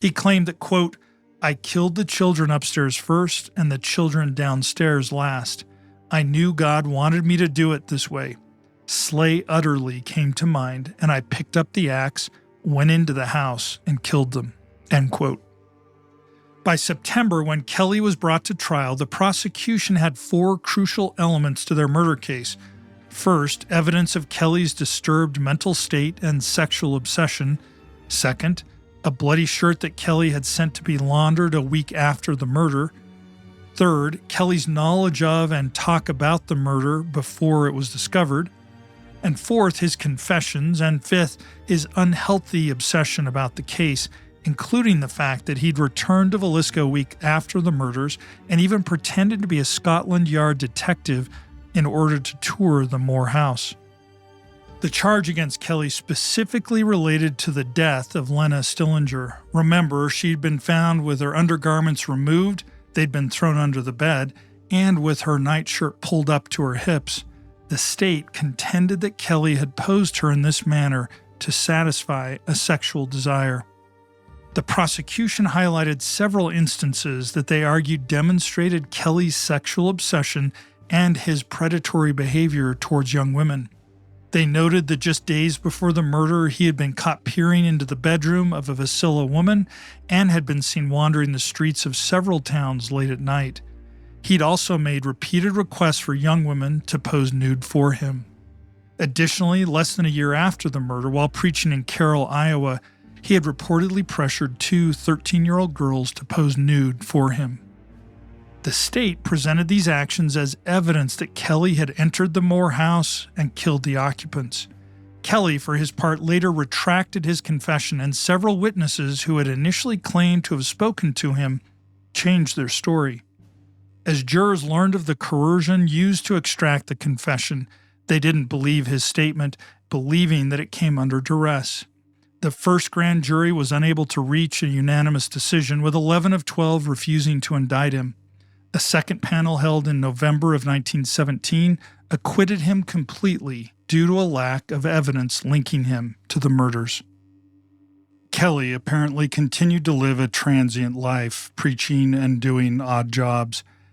He claimed that, quote, "I killed the children upstairs first and the children downstairs last. I knew God wanted me to do it this way. Slay utterly came to mind, and I picked up the axe, went into the house, and killed them." End quote. By September, when Kelly was brought to trial, the prosecution had 4 crucial elements to their murder case. First, evidence of Kelly's disturbed mental state and sexual obsession. Second, a bloody shirt that Kelly had sent to be laundered a week after the murder. Third, Kelly's knowledge of and talk about the murder before it was discovered. And fourth, his confessions. And fifth, his unhealthy obsession about the case, including the fact that he'd returned to Villisca a week after the murders and even pretended to be a Scotland Yard detective in order to tour the Moore house. The charge against Kelly specifically related to the death of Lena Stillinger. Remember, she'd been found with her undergarments removed, they'd been thrown under the bed, and with her nightshirt pulled up to her hips. The state contended that Kelly had posed her in this manner to satisfy a sexual desire. The prosecution highlighted several instances that they argued demonstrated Kelly's sexual obsession and his predatory behavior towards young women. They noted that just days before the murder, he had been caught peering into the bedroom of a Villisca woman and had been seen wandering the streets of several towns late at night. He'd also made repeated requests for young women to pose nude for him. Additionally, less than a year after the murder, while preaching in Carroll, Iowa, he had reportedly pressured 2 13-year-old girls to pose nude for him. The state presented these actions as evidence that Kelly had entered the Moore house and killed the occupants. Kelly, for his part, later retracted his confession, and several witnesses who had initially claimed to have spoken to him changed their story. As jurors learned of the coercion used to extract the confession, they didn't believe his statement, believing that it came under duress. The first grand jury was unable to reach a unanimous decision, with 11 of 12 refusing to indict him. A second panel held in November of 1917 acquitted him completely due to a lack of evidence linking him to the murders. Kelly apparently continued to live a transient life, preaching and doing odd jobs.